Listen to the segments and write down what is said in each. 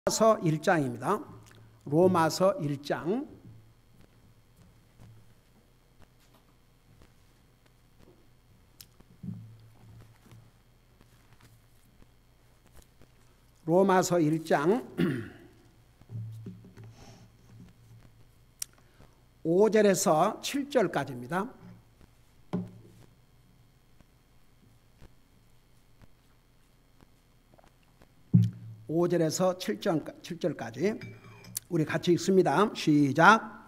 로마서 1장입니다. 로마서 1장. 로마서 1장 5절에서 7절까지입니다. (5절에서 7절까지) 우리 같이 읽습니다. 시작.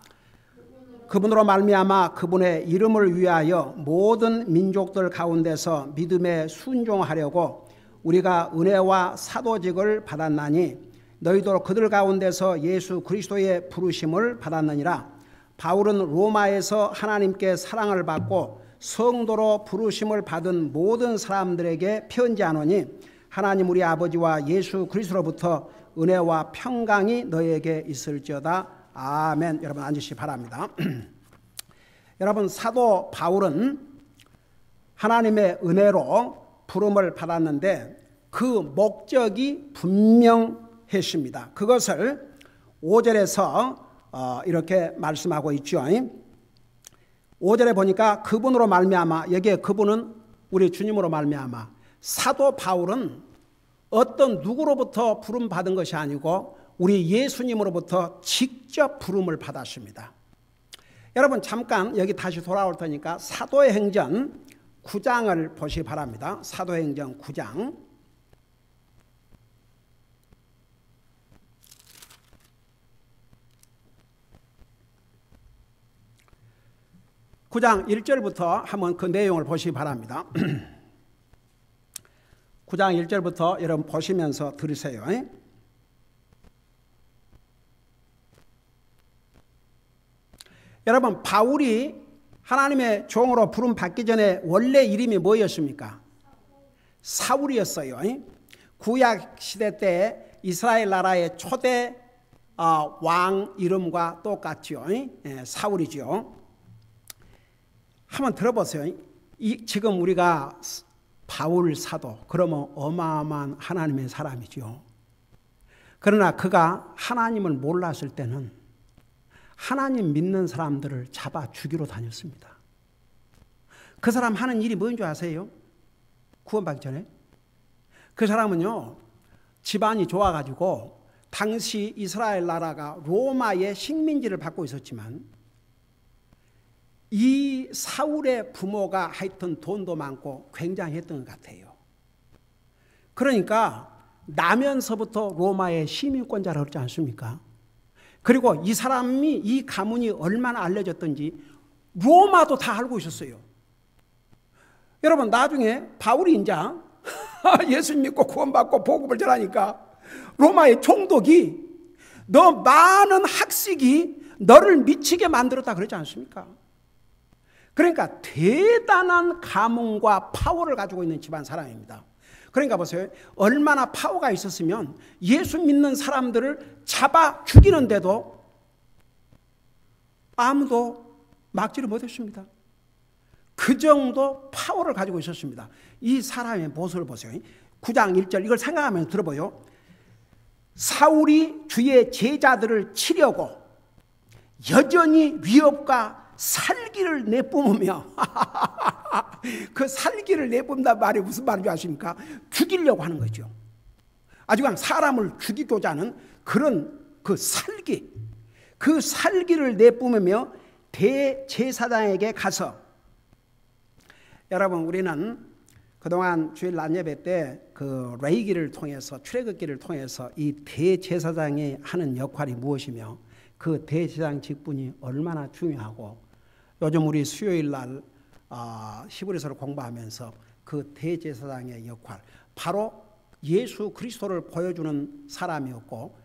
그분으로 말미암아 그분의 이름을 위하여 모든 민족들 가운데서 믿음에 순종하려고 우리가 은혜와 사도직을 받았나니 너희도 그들 가운데서 예수 그리스도의 부르심을 받았느니라. 바울은 로마에서 하나님께 사랑을 받고 성도로 부르심을 받은 모든 사람들에게 편지하노니 하나님 우리 아버지와 예수 그리스도로부터 은혜와 평강이 너에게 있을지어다. 아멘. 여러분 앉으시기 바랍니다. 여러분, 사도 바울은 하나님의 은혜로 부름을 받았는데 그 목적이 분명했습니다. 그것을 5절에서 이렇게 말씀하고 있죠. 5절에 보니까 그분으로 말미암아, 여기에 그분은 우리 주님으로 말미암아. 사도 바울은 어떤 누구로부터 부름 받은 것이 아니고 우리 예수님으로부터 직접 부름을 받았습니다. 여러분 잠깐 여기 다시 돌아올 테니까 사도행전 9장을 보시기 바랍니다. 사도행전 9장. 9장 1절부터 한번 그 내용을 보시기 바랍니다. 9장 1절부터 여러분 보시면서 들으세요. 여러분, 바울이 하나님의 종으로 부름 받기 전에 원래 이름이 뭐였습니까? 사울이었어요. 구약 시대 때 이스라엘 나라의 초대 왕 이름과 똑같죠. 사울이죠. 한번 들어보세요. 지금 우리가 바울 사도, 그러면 어마어마한 하나님의 사람이죠. 그러나 그가 하나님을 몰랐을 때는 하나님 믿는 사람들을 잡아 죽이러 다녔습니다. 그 사람 하는 일이 뭔지 아세요? 구원받기 전에 그 사람은요, 집안이 좋아가지고 당시 이스라엘 나라가 로마의 식민지를 받고 있었지만 이 사울의 부모가 하여튼 돈도 많고 굉장했던 것 같아요. 그러니까 나면서부터 로마의 시민권자라고 그러지 않습니까? 그리고 이 사람이, 이 가문이 얼마나 알려졌던지 로마도 다 알고 있었어요. 여러분, 나중에 바울이 이제 예수 믿고 구원받고 복음을 전하니까 로마의 총독이 너 많은 학식이 너를 미치게 만들었다 그러지 않습니까? 그러니까 대단한 가문과 파워를 가지고 있는 집안 사람입니다. 그러니까 보세요. 얼마나 파워가 있었으면 예수 믿는 사람들을 잡아 죽이는데도 아무도 막지를 못했습니다. 그 정도 파워를 가지고 있었습니다. 이 사람의 모습을 보세요. 9장 1절 이걸 생각하면서 들어보요. 사울이 주의 제자들을 치려고 여전히 위협과 살기를 내뿜으며 그 살기를 내뿜는다는 말이 무슨 말인지 아십니까? 죽이려고 하는 거죠. 아주 그냥 사람을 죽이고자 하는 그런 그 살기를 내뿜으며 대제사장에게 가서, 여러분 우리는 그동안 주일 낮 예배 때 그 레이기를 통해서, 출애굽기를 통해서 이 대제사장이 하는 역할이 무엇이며 그 대제사장 직분이 얼마나 중요하고, 요즘 우리 수요일 날 히브리서를 공부하면서 그 대제사장의 역할, 바로 예수 그리스도를 보여주는 사람이었고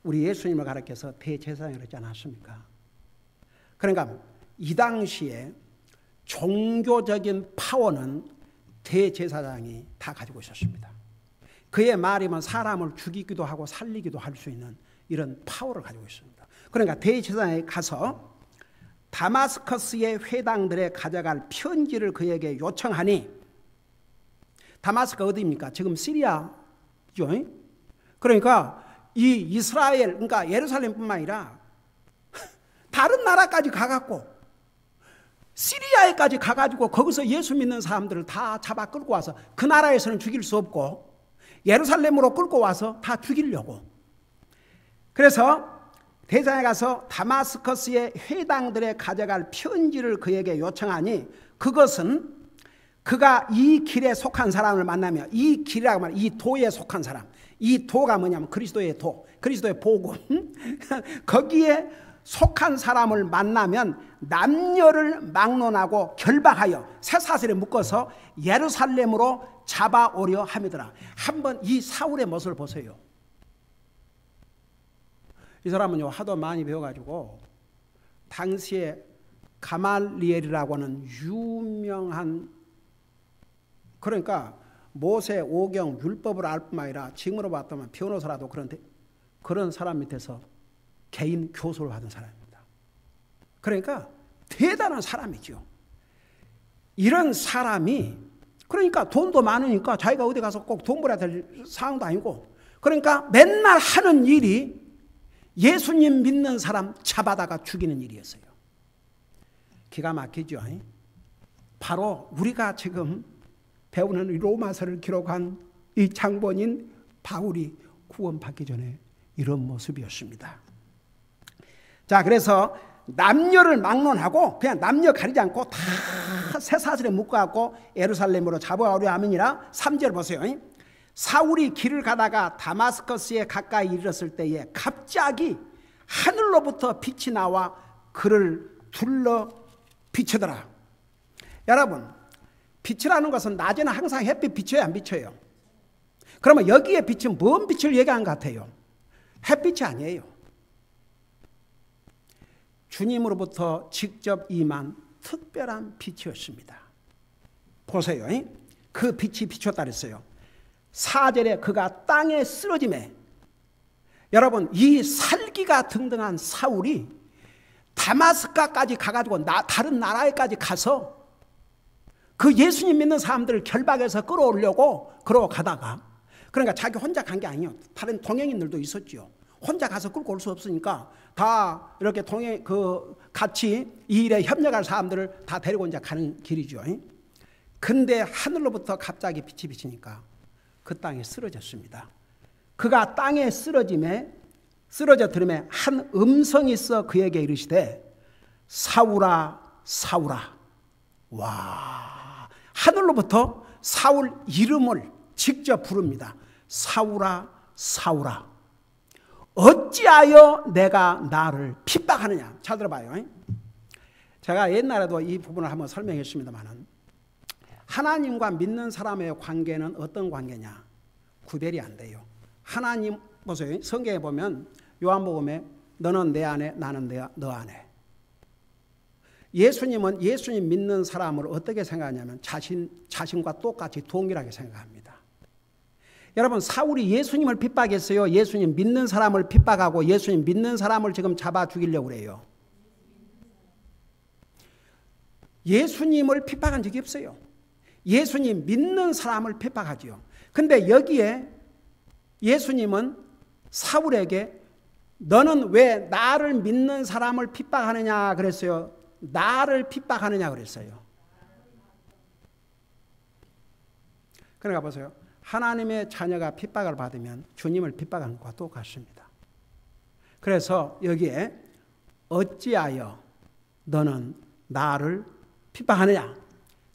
우리 예수님을 가리켜서 대제사장이라고 했지 않았습니까? 그러니까 이 당시에 종교적인 파워는 대제사장이 다 가지고 있었습니다. 그의 말이면 사람을 죽이기도 하고 살리기도 할 수 있는 이런 파워를 가지고 있습니다. 그러니까 대제사장에 가서 다마스커스의 회당들에 가져갈 편지를 그에게 요청하니, 다마스커 어디입니까? 지금 시리아죠. 그러니까 이 이스라엘, 그러니까 예루살렘뿐만 아니라 다른 나라까지 가갖고 시리아에까지 가가지고 거기서 예수 믿는 사람들을 다 잡아 끌고 와서 그 나라에서는 죽일 수 없고 예루살렘으로 끌고 와서 다 죽이려고. 그래서 대장에 가서 다마스커스의 회당들에 가져갈 편지를 그에게 요청하니 그것은 그가 이 길에 속한 사람을 만나며, 이 길이라고 말해, 이 도에 속한 사람, 이 도가 뭐냐면 그리스도의 도, 그리스도의 복음 거기에 속한 사람을 만나면 남녀를 막론하고 결박하여 쇠사슬에 묶어서 예루살렘으로 잡아오려 함이더라. 한번 이 사울의 모습을 보세요. 이 사람은요 하도 많이 배워가지고 당시에 가말리엘이라고 하는 유명한, 그러니까 모세 오경 율법을 알 뿐만 아니라 지금으로 봤다면 변호사라도 그런 사람 밑에서 개인 교수를 받은 사람입니다. 그러니까 대단한 사람이죠. 이런 사람이 그러니까 돈도 많으니까 자기가 어디 가서 꼭 돈 벌어야 될 상황도 아니고, 그러니까 맨날 하는 일이 예수님 믿는 사람 잡아다가 죽이는 일이었어요. 기가 막히죠. 바로 우리가 지금 배우는 로마서를 기록한 이 장본인 바울이 구원받기 전에 이런 모습이었습니다. 자, 그래서 남녀를 막론하고 그냥 남녀 가리지 않고 다 쇠사슬에 묶어갖고 예루살렘으로 잡아오려 함이니라. 3절 보세요. 사울이 길을 가다가 다마스커스에 가까이 이르렀을 때에 갑자기 하늘로부터 빛이 나와 그를 둘러 비추더라. 여러분, 빛이라는 것은 낮에는 항상 햇빛 비춰요, 안 비춰요? 그러면 여기에 빛은 뭔 빛을 얘기한 것 같아요? 햇빛이 아니에요. 주님으로부터 직접 임한 특별한 빛이었습니다. 보세요. 그 빛이 비췄다 그랬어요. 4절에 그가 땅에 쓰러짐에, 여러분 이 살기가 등등한 사울이 다마스카까지 가가지고 다른 나라에까지 가서 그 예수님 믿는 사람들을 결박해서 끌어오려고 그러고 가다가, 그러니까 자기 혼자 간 게 아니에요. 다른 동행인들도 있었죠. 혼자 가서 끌고 올 수 없으니까 다 이렇게 같이 이 일에 협력할 사람들을 다 데리고 이제 가는 길이죠. 근데 하늘로부터 갑자기 빛이 비치니까 그 땅에 쓰러졌습니다. 그가 땅에 쓰러져 들음에 한 음성이 있어 그에게 이르시되 사울아 사울아. 와, 하늘로부터 사울 이름을 직접 부릅니다. 사울아 사울아, 어찌하여 내가 나를 핍박하느냐. 잘 들어봐요. 제가 옛날에도 이 부분을 한번 설명했습니다만, 하나님과 믿는 사람의 관계는 어떤 관계냐? 구별이 안 돼요. 하나님 보세요. 성경에 보면 요한복음에 너는 내 안에 나는 너 안에. 예수님은 예수님 믿는 사람을 어떻게 생각하냐면 자신과 똑같이 동일하게 생각합니다. 여러분, 사울이 예수님을 핍박했어요? 예수님 믿는 사람을 핍박하고 예수님 믿는 사람을 지금 잡아 죽이려고 그래요? 예수님을 핍박한 적이 없어요. 예수님 믿는 사람을 핍박하지요. 근데 여기에 예수님은 사울에게 너는 왜 나를 믿는 사람을 핍박하느냐 그랬어요? 나를 핍박하느냐 그랬어요. 그러니까 보세요. 하나님의 자녀가 핍박을 받으면 주님을 핍박하는 것과 똑같습니다. 그래서 여기에 어찌하여 너는 나를 핍박하느냐.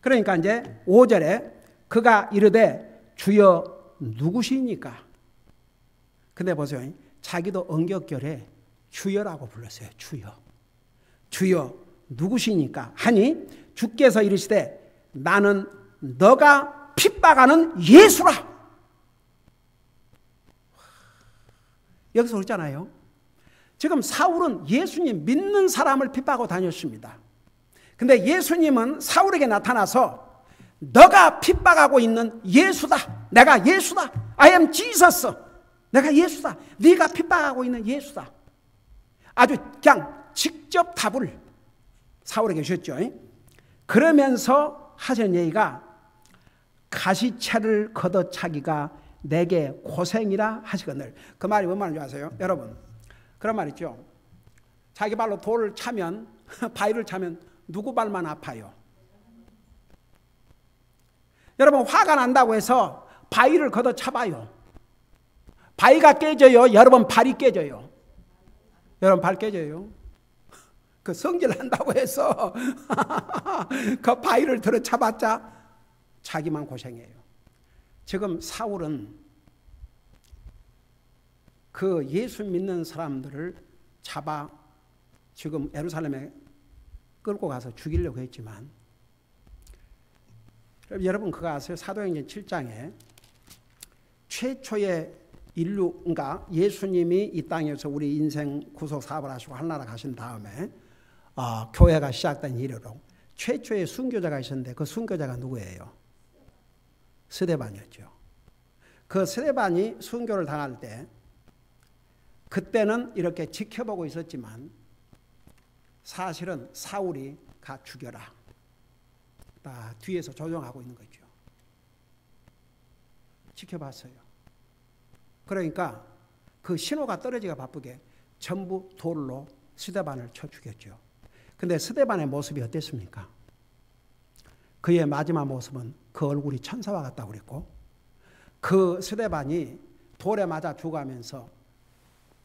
그러니까 이제 5절에 그가 이르되 주여 누구시니까. 근데 보세요. 자기도 언격결에 주여라고 불렀어요. 주여. 주여 누구시니까 하니 주께서 이르시되 나는 너가 핍박하는 예수라. 여기서 그랬잖아요. 지금 사울은 예수님 믿는 사람을 핍박하고 다녔습니다. 근데 예수님은 사울에게 나타나서 너가 핍박하고 있는 예수다. 내가 예수다. I am Jesus. 내가 예수다. 네가 핍박하고 있는 예수다. 아주 그냥 직접 답을 사울에게 주셨죠. 그러면서 하신 얘기가 가시채를 걷어차기가 내게 고생이라 하시거늘. 그 말이 뭔 말인지 아세요? 여러분, 그런 말 있죠. 자기 발로 돌을 차면, 바위를 차면 누구 발만 아파요? 여러분, 화가 난다고 해서 바위를 걷어 차봐요. 바위가 깨져요? 여러분 발이 깨져요? 여러분 발 깨져요? 그 성질난다고 해서 그 바위를 들어 차봤자 자기만 고생해요. 지금 사울은 그 예수 믿는 사람들을 잡아 지금 예루살렘에 끌고 가서 죽이려고 했지만, 여러분 그거 아세요? 사도행전 7장에 최초의 인류가 예수님이 이 땅에서 우리 인생 구속 사업을 하시고 하늘나라 가신 다음에 교회가 시작된 이래로 최초의 순교자가 있었는데 그 순교자가 누구예요? 스데반이었죠. 그 스데반이 순교를 당할 때 그때는 이렇게 지켜보고 있었지만 사실은 사울이 가 죽여라. 다 뒤에서 조종하고 있는 거죠. 지켜봤어요. 그러니까 그 신호가 떨어지기가 바쁘게 전부 돌로 스데반을 쳐 죽였죠. 근데 스데반의 모습이 어땠습니까? 그의 마지막 모습은 그 얼굴이 천사와 같다고 그랬고, 그 스데반이 돌에 맞아 죽어가면서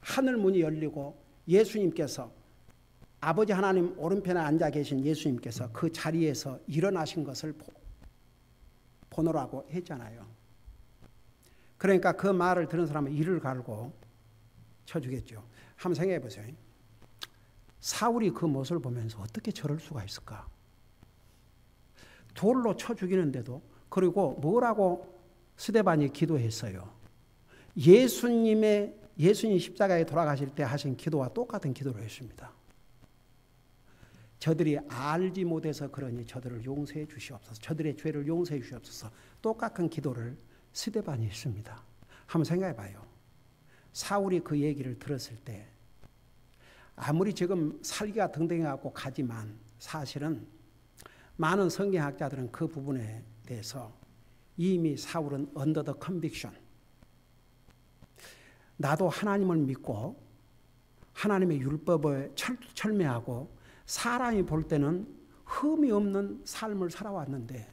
하늘 문이 열리고 예수님께서, 아버지 하나님 오른편에 앉아 계신 예수님께서 그 자리에서 일어나신 것을 보노라고 했잖아요. 그러니까 그 말을 들은 사람은 이를 갈고 쳐 죽였죠. 한번 생각해 보세요. 사울이 그 모습을 보면서 어떻게 저럴 수가 있을까? 돌로 쳐 죽이는데도, 그리고 뭐라고 스데반이 기도했어요? 예수님 십자가에 돌아가실 때 하신 기도와 똑같은 기도를 했습니다. 저들이 알지 못해서 그러니 저들을 용서해 주시옵소서. 저들의 죄를 용서해 주시옵소서. 똑같은 기도를 스데반이 했습니다. 한번 생각해 봐요. 사울이 그 얘기를 들었을 때 아무리 지금 살기가 등등해갖고 가지만 사실은 많은 성경학자들은 그 부분에 대해서 이미 사울은 under the conviction, 나도 하나님을 믿고 하나님의 율법을 철매하고 사람이 볼 때는 흠이 없는 삶을 살아왔는데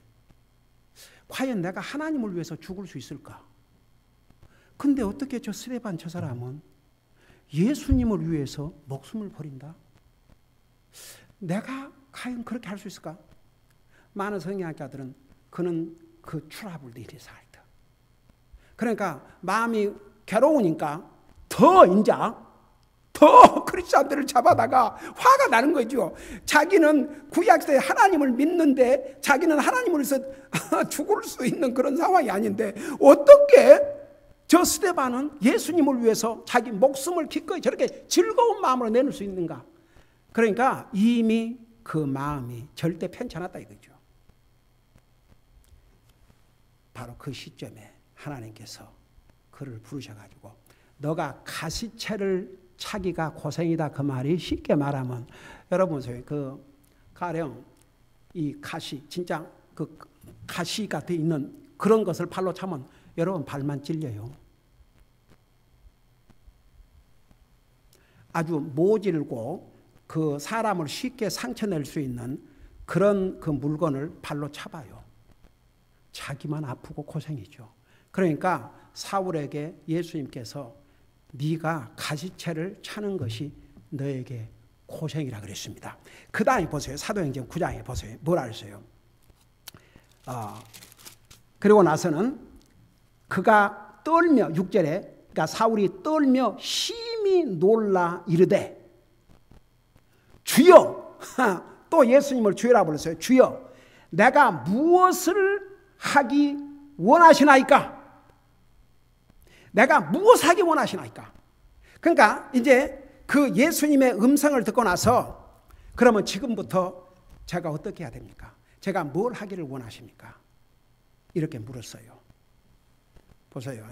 과연 내가 하나님을 위해서 죽을 수 있을까? 근데 어떻게 저 스데반 저 사람은 예수님을 위해서 목숨을 버린다? 내가 과연 그렇게 할 수 있을까? 많은 성경학자들은 그는 그 트러블 일이 살다. 그러니까 마음이 괴로우니까 더 크리스천들을 잡아다가 화가 나는 거죠. 자기는 구약시대에 하나님을 믿는데 자기는 하나님을 위해서 죽을 수 있는 그런 상황이 아닌데 어떻게 저 스데반은 예수님을 위해서 자기 목숨을 기꺼이 저렇게 즐거운 마음으로 내놓을 수 있는가? 그러니까 이미 그 마음이 절대 편찮았다 이거죠. 바로 그 시점에 하나님께서 그를 부르셔가지고 너가 가시채를 차기가 고생이다, 그 말이 쉽게 말하면 여러분 그 가령 이 가시, 진짜 그 가시가 돼 있는 그런 것을 발로 차면 여러분 발만 찔려요. 아주 모질고 그 사람을 쉽게 상처낼 수 있는 그런 그 물건을 발로 차봐요. 자기만 아프고 고생이죠. 그러니까 사울에게 예수님께서 네가 가시채를 차는 것이 너에게 고생이라 그랬습니다. 그 다음에 보세요. 사도행전 9장에 보세요. 뭐라 그랬어요? 그리고 나서는 그가 떨며 6절에 그러니까 사울이 떨며 심히 놀라 이르되 주여 또 예수님을 주여라 불렀어요. 주여 내가 무엇을 하기 원하시나이까? 내가 무엇을 하기 원하시나이까? 그러니까 이제 그 예수님의 음성을 듣고 나서 그러면 지금부터 제가 어떻게 해야 됩니까? 제가 뭘 하기를 원하십니까? 이렇게 물었어요. 보세요.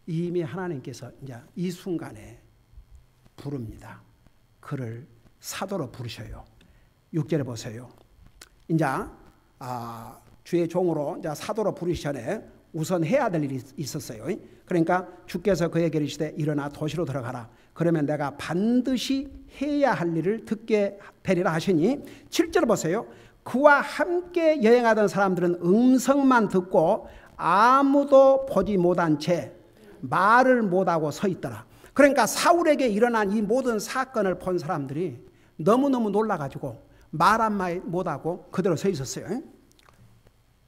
이미 하나님께서 이제 이 순간에 부릅니다. 그를 사도로 부르셔요. 6절에 보세요. 이제 주의 종으로 이제 사도로 부르시 전에 우선 해야 될 일이 있었어요. 그러니까 주께서 그에게 이르시되 일어나 도시로 들어가라. 그러면 내가 반드시 해야 할 일을 듣게 되리라 하시니 7절 보세요. 그와 함께 여행하던 사람들은 음성만 듣고 아무도 보지 못한 채 말을 못하고 서 있더라. 그러니까 사울에게 일어난 이 모든 사건을 본 사람들이 너무너무 놀라가지고 말 한마디 못하고 그대로 서 있었어요.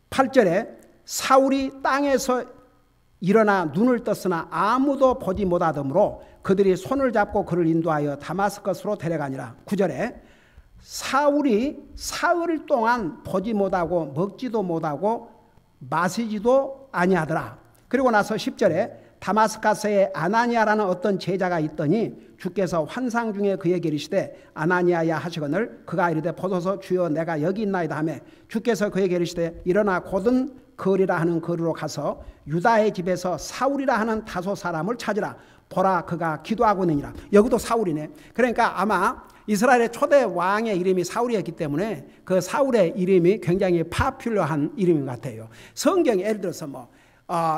8절에 사울이 땅에서 일어나 눈을 떴으나 아무도 보지 못하므로 그들이 손을 잡고 그를 인도하여 다마스커스로 데려가니라. 9절에 사울이 사흘 동안 보지 못하고 먹지도 못하고 마시지도 아니하더라. 그리고 나서 10절에 다마스커스에 아나니아라는 어떤 제자가 있더니 주께서 환상 중에 그에게 이르시되 아나니아야 하시거늘 그가 이르되 보소서 주여 내가 여기 있나이다 하며 주께서 그에게 이르시되 일어나 곧은 거리라 하는 거리로 가서 유다의 집에서 사울이라 하는 다소 사람을 찾으라. 보라 그가 기도하고 있느니라. 여기도 사울이네. 그러니까 아마 이스라엘의 초대 왕의 이름이 사울이었기 때문에 그 사울의 이름이 굉장히 파퓰러한 이름인 것 같아요. 성경에 예를 들어서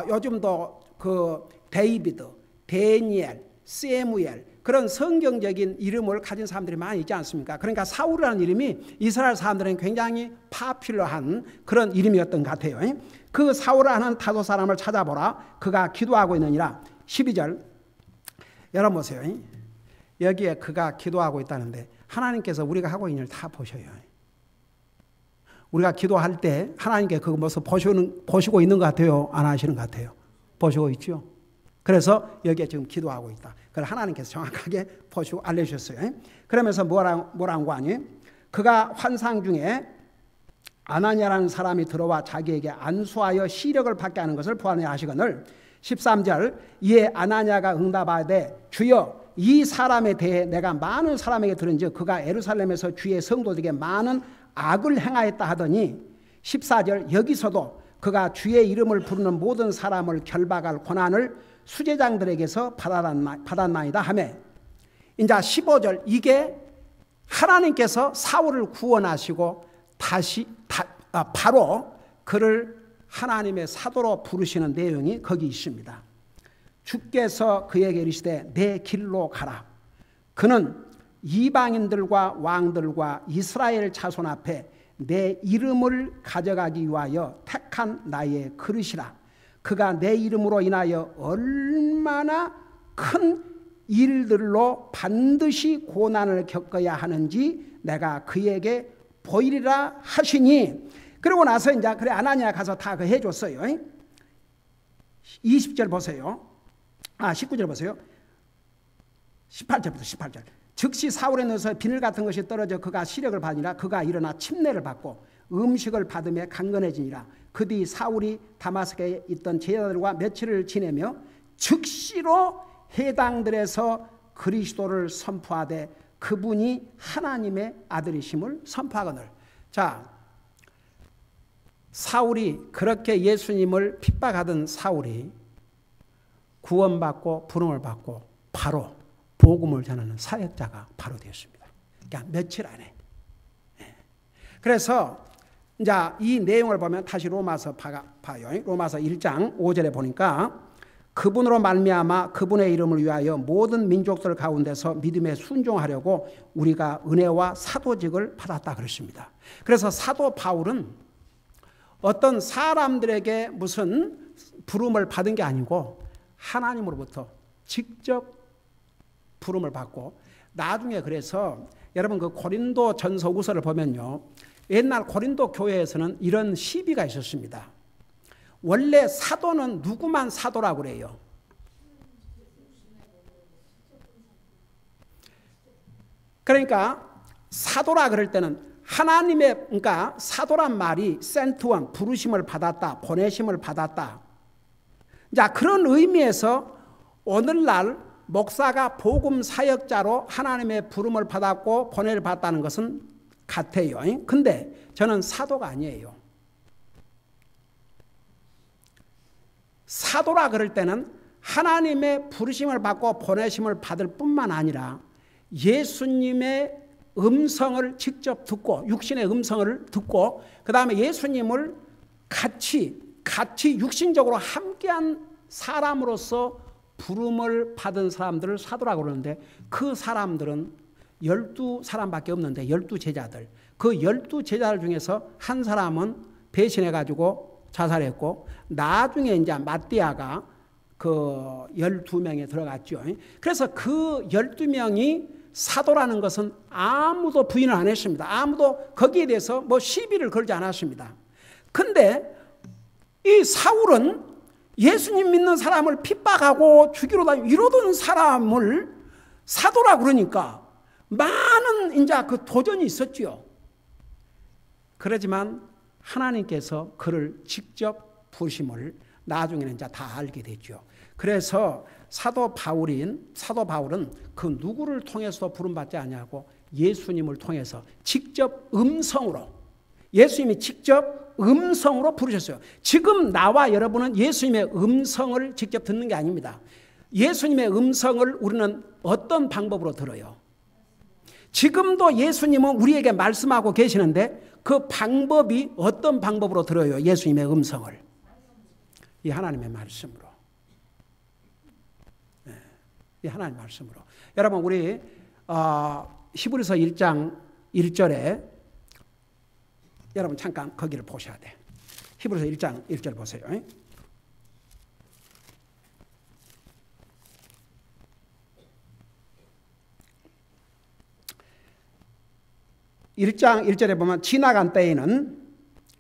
요즘도 그 데이비드, 데니엘, 세무엘 그런 성경적인 이름을 가진 사람들이 많이 있지 않습니까? 그러니까 사울이라는 이름이 이스라엘 사람들은 굉장히 파퓰러한 그런 이름이었던 것 같아요. 그 사울이라는 다소 사람을 찾아보라. 그가 기도하고 있느니라. 12절 여러분 보세요. 여기에 그가 기도하고 있다는데 하나님께서 우리가 하고 있는 일 다 보셔요. 우리가 기도할 때 하나님께 그 모습 보시고 있는 것 같아요? 안 하시는 것 같아요? 보시고 있죠. 그래서 여기에 지금 기도하고 있다. 그걸 하나님께서 정확하게 보시고 알려주셨어요. 그러면서 뭐라고 하니? 그가 환상 중에 아나니아라는 사람이 들어와 자기에게 안수하여 시력을 받게 하는 것을 보아내야 하시거늘 13절 이에 아나니아가 응답하되 주여 이 사람에 대해 내가 많은 사람에게 들은즉 그가 예루살렘에서 주의 성도들에게 많은 악을 행하였다 하더니 14절 여기서도 그가 주의 이름을 부르는 모든 사람을 결박할 권한을 수제장들에게서 받았나이다 하며 이제 15절 이게 하나님께서 사울을 구원하시고 바로 그를 하나님의 사도로 부르시는 내용이 거기 있습니다. 주께서 그에게 이르시되 내 길로 가라. 그는 이방인들과 왕들과 이스라엘 자손 앞에 내 이름을 가져가기 위하여 택한 나의 그릇이라. 그가 내 이름으로 인하여 얼마나 큰 일들로 반드시 고난을 겪어야 하는지 내가 그에게 보이리라 하시니 그러고 나서 이제 그래 아나니아 가서 다 그 해줬어요. 20절 보세요. 19절 보세요. 18절부터 18절. 즉시 사울의 눈에서 비늘 같은 것이 떨어져 그가 시력을 받으니라. 그가 일어나 침례를 받고 음식을 받으며 강건해지니라. 그 뒤 사울이 다마스크에 있던 제자들과 며칠을 지내며 즉시로 해당들에서 그리스도를 선포하되 그분이 하나님의 아들이심을 선포하거늘. 자, 사울이 그렇게 예수님을 핍박하던 사울이 구원받고 부름을 받고 바로 복음을 전하는 사역자가 바로 되었습니다. 그러니까 며칠 안에. 그래서 이제 이 내용을 보면 다시 로마서 봐요. 로마서 1장 5절에 보니까 그분으로 말미암아 그분의 이름을 위하여 모든 민족들 가운데서 믿음에 순종하려고 우리가 은혜와 사도직을 받았다 그랬습니다. 그래서 사도 바울은 어떤 사람들에게 무슨 부름을 받은 게 아니고 하나님으로부터 직접 부름을 받고 나중에 그래서 여러분 그 고린도 전서 우서를 보면요. 옛날 고린도 교회에서는 이런 시비가 있었습니다. 원래 사도는 누구만 사도라고 그래요? 그러니까 사도라 그럴 때는 하나님의 그러니까 사도란 말이 센트원 부르심을 받았다, 보내심을 받았다. 자, 그런 의미에서 오늘날 목사가 복음 사역자로 하나님의 부름을 받았고 보내를 받았다는 것은 같아요. 근데 저는 사도가 아니에요. 사도라 그럴 때는 하나님의 부르심을 받고 보내심을 받을 뿐만 아니라 예수님의 음성을 직접 듣고 육신의 음성을 듣고 그 다음에 예수님을 같이 같이 육신적으로 함께한 사람으로서 부름을 받은 사람들을 사도라고 그러는데 그 사람들은 12사람밖에 없는데 12제자들. 그 12제자들 중에서 한 사람은 배신해가지고 자살했고 나중에 이제 마띠아가 그 12명에 들어갔죠. 그래서 그 12명이 사도라는 것은 아무도 부인을 안 했습니다. 아무도 거기에 대해서 뭐 시비를 걸지 않았습니다. 근데 이 사울은 예수님 믿는 사람을 핍박하고 죽이러 다니고 이러던 사람을 사도라 그러니까 많은 이제 그 도전이 있었죠. 그러지만 하나님께서 그를 직접 부르심을 나중에는 이제 다 알게 됐죠. 그래서 사도 바울은 그 누구를 통해서 부름받지 않냐고 예수님을 통해서 직접 음성으로 예수님이 직접 음성으로 부르셨어요. 지금 나와 여러분은 예수님의 음성을 직접 듣는 게 아닙니다. 예수님의 음성을 우리는 어떤 방법으로 들어요? 지금도 예수님은 우리에게 말씀하고 계시는데 그 방법이 어떤 방법으로 들어요? 예수님의 음성을. 이 하나님의 말씀으로. 이 하나님의 말씀으로. 여러분 우리 히브리서 1장 1절에 여러분 잠깐 거기를 보셔야 돼. 히브리서 1장 1절 보세요. 1장 1절에 보면 지나간 때에는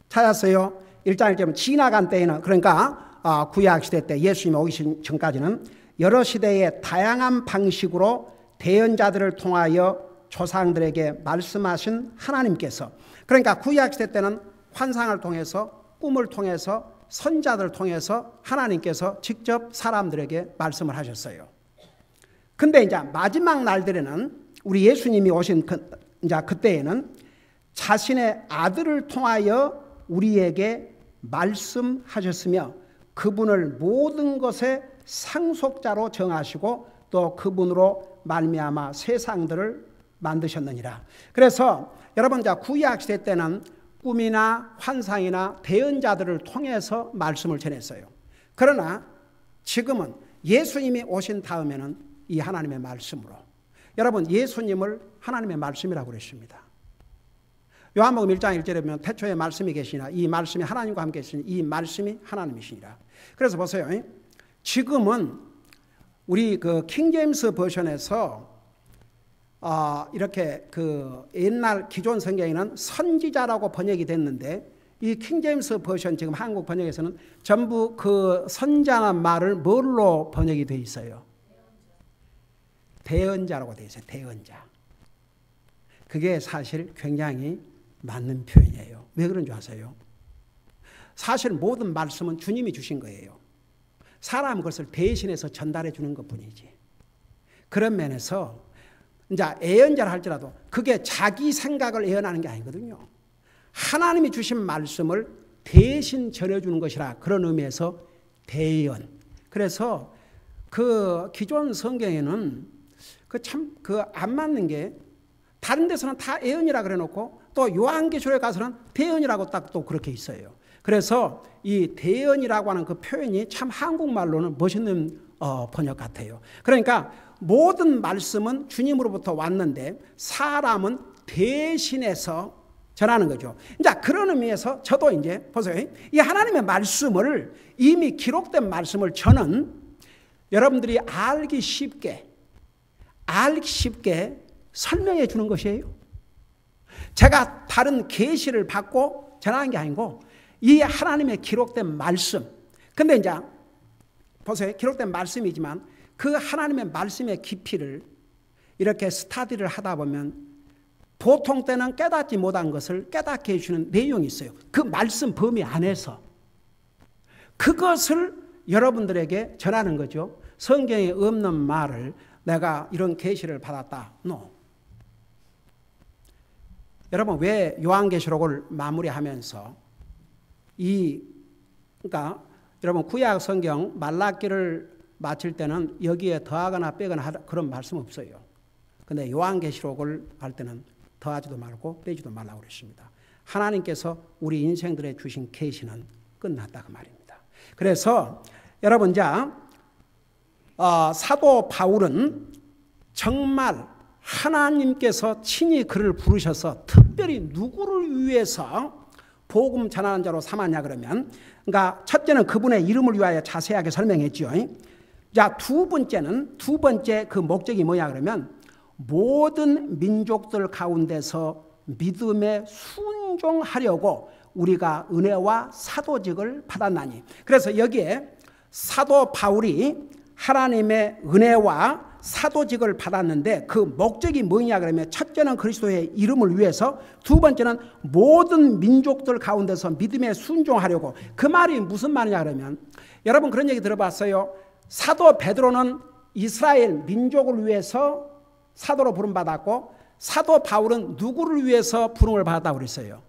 찾았어요. 1장 1절에 보면 지나간 때에는 그러니까 구약시대 때 예수님이 오기 전까지는 여러 시대의 다양한 방식으로 대언자들을 통하여 조상들에게 말씀하신 하나님께서 그러니까 구약시대 때는 환상을 통해서 꿈을 통해서 선자들을 통해서 하나님께서 직접 사람들에게 말씀을 하셨어요. 근데 이제 마지막 날들에는 우리 예수님이 오신 이제 그때에는 자신의 아들을 통하여 우리에게 말씀하셨으며 그분을 모든 것의 상속자로 정하시고 또 그분으로 말미암아 세상들을 만드셨느니라. 그래서 여러분 이제 구약 시대 때는 꿈이나 환상이나 대언자들을 통해서 말씀을 전했어요. 그러나 지금은 예수님이 오신 다음에는 이 하나님의 말씀으로 여러분 예수님을 하나님의 말씀이라고 그랬습니다. 요한복음 1장 1절에 보면 태초에 말씀이 계시나 이 말씀이 하나님과 함께 계시니 이 말씀이 하나님이시니라. 그래서 보세요. 지금은 우리 그 킹제임스 버전에서 이렇게 그 옛날 기존 성경에는 선지자라고 번역이 됐는데 이 킹제임스 버전 지금 한국 번역에서는 전부 그 선자라는 말을 뭘로 번역이 돼 있어요? 대언자라고 돼 있어요. 대언자. 그게 사실 굉장히 맞는 표현이에요. 왜 그런 줄 아세요? 사실 모든 말씀은 주님이 주신 거예요. 사람은 그것을 대신해서 전달해 주는 것뿐이지. 그런 면에서 이제 예언자를 할지라도 그게 자기 생각을 예언하는 게 아니거든요. 하나님이 주신 말씀을 대신 전해주는 것이라 그런 의미에서 대언. 그래서 그 기존 성경에는 그 참 그 안 맞는 게 다른 데서는 다 예언이라 그래 놓고 또 요한계시록에 가서는 대언이라고 딱 또 그렇게 있어요. 그래서 이 대언이라고 하는 그 표현이 참 한국말로는 멋있는 번역 같아요. 그러니까 모든 말씀은 주님으로부터 왔는데 사람은 대신해서 전하는 거죠. 이제 그런 의미에서 저도 이제 보세요. 이 하나님의 말씀을 이미 기록된 말씀을 저는 여러분들이 알기 쉽게 설명해 주는 것이에요. 제가 다른 계시를 받고 전하는 게 아니고 이 하나님의 기록된 말씀. 근데 이제 보세요. 기록된 말씀이지만 그 하나님의 말씀의 깊이를 이렇게 스터디를 하다 보면 보통 때는 깨닫지 못한 것을 깨닫게 해주는 내용이 있어요. 그 말씀 범위 안에서 그것을 여러분들에게 전하는 거죠. 성경에 없는 말을 내가 이런 계시를 받았다. No. 여러분 왜 요한계시록을 마무리하면서 그러니까 여러분 구약 성경 말라기를 마칠 때는 여기에 더하거나 빼거나 그런 말씀 없어요. 근데 요한계시록을 할 때는 더하지도 말고 빼지도 말라고 그랬습니다. 하나님께서 우리 인생들에 주신 계시는 끝났다 그 말입니다. 그래서 여러분 자 사도 바울은 정말 하나님께서 친히 그를 부르셔서 특별히 누구를 위해서 복음 전하는 자로 삼았냐 그러면, 그러니까 첫째는 그분의 이름을 위하여 자세하게 설명했죠. 자, 두 번째 그 목적이 뭐냐 그러면 모든 민족들 가운데서 믿음에 순종하려고 우리가 은혜와 사도직을 받았나니. 그래서 여기에 사도 바울이 하나님의 은혜와 사도직을 받았는데 그 목적이 뭐냐 그러면 첫째는 그리스도의 이름을 위해서, 두 번째는 모든 민족들 가운데서 믿음에 순종하려고. 그 말이 무슨 말이냐 그러면, 여러분 그런 얘기 들어봤어요? 사도 베드로는 이스라엘 민족을 위해서 사도로 부름받았고 사도 바울은 누구를 위해서 부름을 받았다고 그랬어요?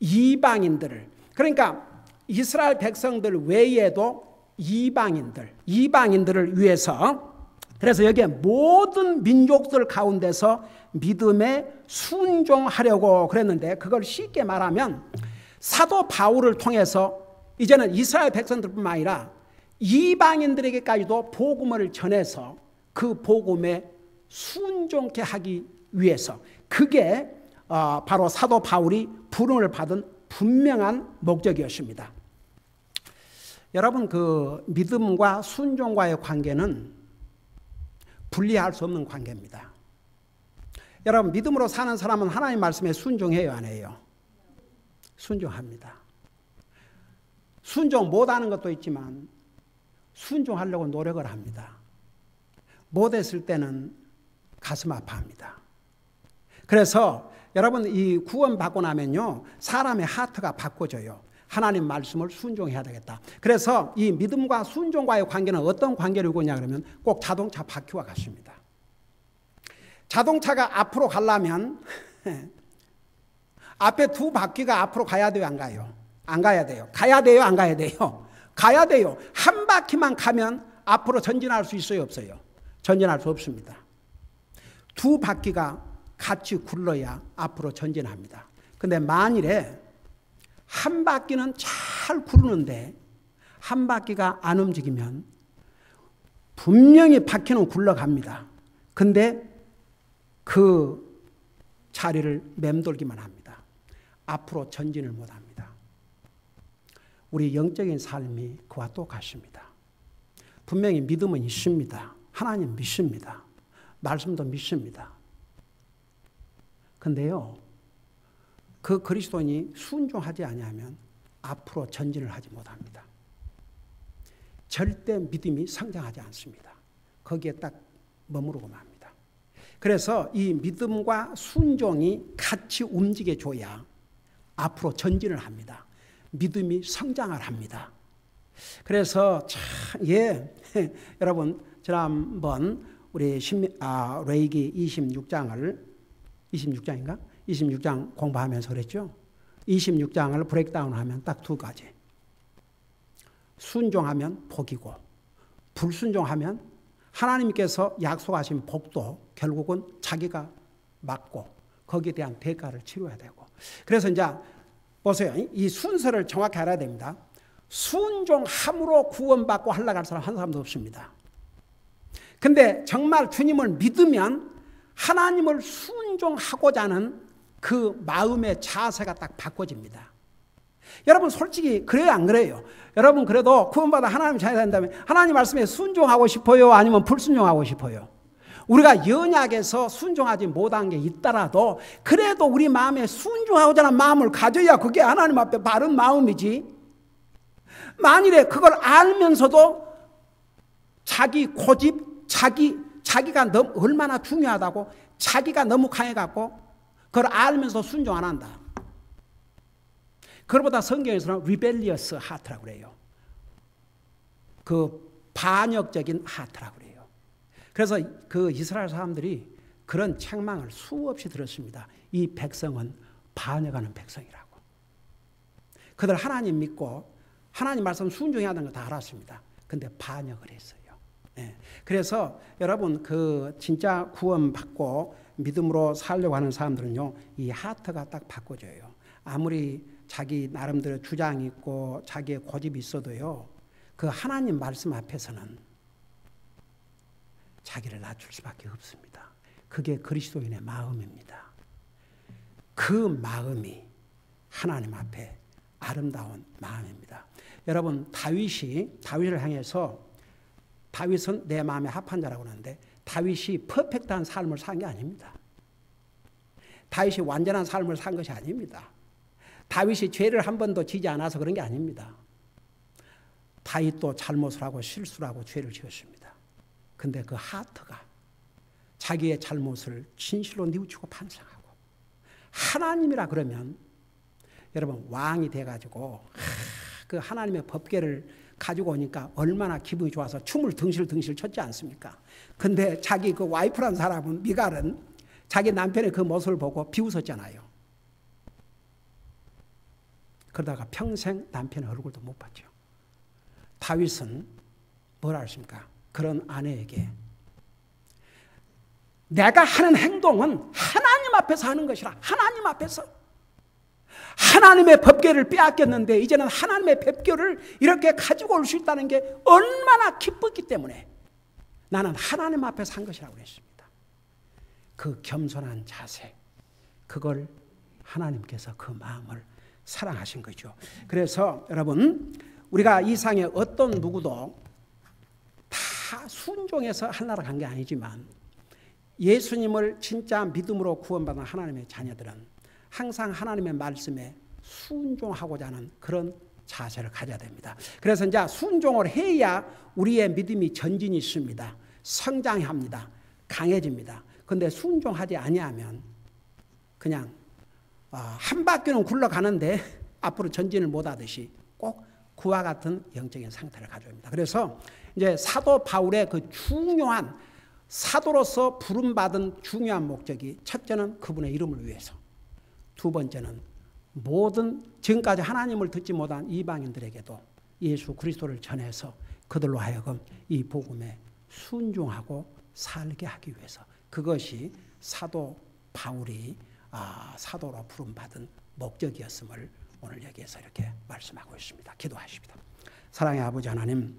이방인들을. 그러니까 이스라엘 백성들 외에도 이방인들을 위해서, 그래서 여기에 모든 민족들 가운데서 믿음에 순종하려고 그랬는데, 그걸 쉽게 말하면 사도 바울을 통해서 이제는 이스라엘 백성들뿐만 아니라 이방인들에게까지도 복음을 전해서 그 복음에 순종케 하기 위해서, 그게 바로 사도 바울이 부름을 받은 분명한 목적이었습니다. 여러분 그 믿음과 순종과의 관계는 분리할 수 없는 관계입니다. 여러분 믿음으로 사는 사람은 하나님 말씀에 순종해요, 안 해요? 순종합니다. 순종 못하는 것도 있지만 순종하려고 노력을 합니다. 못했을 때는 가슴 아파합니다. 그래서 여러분 이 구원받고 나면요 사람의 하트가 바꿔져요. 하나님 말씀을 순종해야 되겠다. 그래서 이 믿음과 순종과의 관계는 어떤 관계를 이루냐 그러면 꼭 자동차 바퀴와 같습니다. 자동차가 앞으로 가려면 앞에 두 바퀴가 앞으로 가야 돼요, 안 가요? 안 가야 돼요. 가야 돼요, 안 가야 돼요? 가야 돼요. 한 바퀴만 가면 앞으로 전진할 수 있어요, 없어요? 전진할 수 없습니다. 두 바퀴가 같이 굴러야 앞으로 전진합니다. 근데 만일에 한 바퀴는 잘 구르는데 한 바퀴가 안 움직이면 분명히 바퀴는 굴러갑니다. 근데 그 자리를 맴돌기만 합니다. 앞으로 전진을 못합니다. 우리 영적인 삶이 그와 똑같습니다. 분명히 믿음은 있습니다. 하나님 믿습니다. 말씀도 믿습니다. 근데요 그 그리스도인이 순종하지 아니하면 앞으로 전진을 하지 못합니다. 절대 믿음이 성장하지 않습니다. 거기에 딱 머무르고 맙니다. 그래서 이 믿음과 순종이 같이 움직여줘야 앞으로 전진을 합니다. 믿음이 성장을 합니다. 그래서 참, 여러분 지난번 우리 레위기 26장 공부하면서 그랬죠. 26장을 브레이크다운하면 딱 두 가지. 순종하면 복이고 불순종하면 하나님께서 약속하신 복도 결국은 자기가 맞고 거기에 대한 대가를 치러야 되고. 그래서 이제 보세요. 이 순서를 정확히 알아야 됩니다. 순종함으로 구원받고 하려고 할 사람 한 사람도 없습니다. 근데 정말 주님을 믿으면 하나님을 순종하고자 하는 그 마음의 자세가 딱 바꿔집니다. 여러분 솔직히 그래요, 안 그래요? 여러분 그래도 구원받아 하나님 자녀 된다면 하나님 말씀에 순종하고 싶어요? 아니면 불순종하고 싶어요? 우리가 연약해서 순종하지 못한 게 있더라도 그래도 우리 마음에 순종하고자 하는 마음을 가져야 그게 하나님 앞에 바른 마음이지. 만일에 그걸 알면서도 자기 고집, 자기가 너무 얼마나 중요하다고 자기가 너무 강해갖고 그걸 알면서 순종 안 한다. 그것보다 성경에서는 rebellious heart라고 그래요. 그 반역적인 heart라고 그래요. 그래서 그 이스라엘 사람들이 그런 책망을 수없이 들었습니다. 이 백성은 반역하는 백성이라고. 그들 하나님 믿고 하나님 말씀 순종해야 하는 거 다 알았습니다. 근데 반역을 했어요. 네. 그래서 여러분 그 진짜 구원받고 믿음으로 살려고 하는 사람들은요, 이 하트가 딱 바꿔져요. 아무리 자기 나름대로 주장이 있고 자기의 고집이 있어도요, 그 하나님 말씀 앞에서는 자기를 낮출 수밖에 없습니다. 그게 그리스도인의 마음입니다. 그 마음이 하나님 앞에 아름다운 마음입니다. 여러분, 다윗을 향해서, 다윗은 내 마음에 합한 자라고 하는데 다윗이 퍼펙트한 삶을 산 게 아닙니다. 다윗이 완전한 삶을 산 것이 아닙니다. 다윗이 죄를 한 번도 지지 않아서 그런 게 아닙니다. 다윗도 잘못을 하고 실수를 하고 죄를 지었습니다. 근데 그 하트가 자기의 잘못을 진실로 뉘우치고 반성하고, 하나님이라 그러면 여러분, 왕이 돼가지고 그 하나님의 법궤를 가지고 오니까 얼마나 기분이 좋아서 춤을 덩실덩실 췄지 않습니까? 근데 자기 그 와이프란 사람은, 미갈은 자기 남편의 그 모습을 보고 비웃었잖아요. 그러다가 평생 남편의 얼굴도 못 봤죠. 다윗은 뭐라 하십니까? 그런 아내에게 내가 하는 행동은 하나님 앞에서 하는 것이라. 하나님 앞에서. 하나님의 법궤를 빼앗겼는데 이제는 하나님의 법궤를 이렇게 가지고 올 수 있다는 게 얼마나 기뻤기 때문에 나는 하나님 앞에서 한 것이라고 그랬습니다. 그 겸손한 자세, 그걸 하나님께서 그 마음을 사랑하신 거죠. 그래서 여러분, 우리가 이 상에 어떤 누구도 다 순종해서 하나로 간 게 아니지만 예수님을 진짜 믿음으로 구원받은 하나님의 자녀들은 항상 하나님의 말씀에 순종하고자 하는 그런 자세를 가져야 됩니다. 그래서 이제 순종을 해야 우리의 믿음이 전진이 있습니다. 성장합니다. 강해집니다. 그런데 순종하지 아니하면 그냥 한 바퀴는 굴러가는데 앞으로 전진을 못하듯이 꼭 그와 같은 영적인 상태를 가져옵니다. 그래서 이제 사도 바울의 그 중요한 사도로서 부름받은 중요한 목적이, 첫째는 그분의 이름을 위해서, 두 번째는 모든 지금까지 하나님을 듣지 못한 이방인들에게도 예수 그리스도를 전해서 그들로 하여금 이 복음에 순종하고 살게 하기 위해서, 그것이 사도 바울이 사도로 부름받은 목적이었음을 오늘 여기에서 이렇게 말씀하고 있습니다. 기도하십니다. 사랑의 아버지 하나님,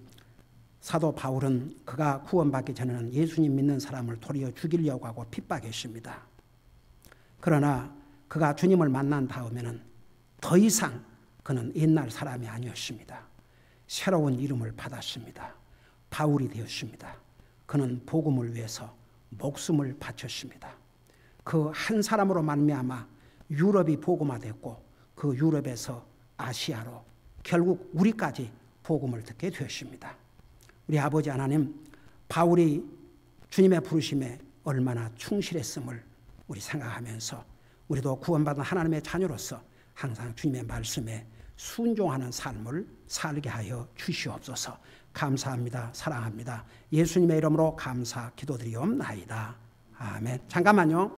사도 바울은 그가 구원받기 전에는 예수님 믿는 사람을 도리어 죽이려고 하고 핍박했습니다. 그러나 그가 주님을 만난 다음에는 더 이상 그는 옛날 사람이 아니었습니다. 새로운 이름을 받았습니다. 바울이 되었습니다. 그는 복음을 위해서 목숨을 바쳤습니다. 그 한 사람으로 말미암아 유럽이 복음화됐고 그 유럽에서 아시아로 결국 우리까지 복음을 듣게 되었습니다. 우리 아버지 하나님, 바울이 주님의 부르심에 얼마나 충실했음을 우리 생각하면서 우리도 구원받은 하나님의 자녀로서 항상 주님의 말씀에 순종하는 삶을 살게 하여 주시옵소서. 감사합니다. 사랑합니다. 예수님의 이름으로 감사 기도드리옵나이다. 아멘. 잠깐만요.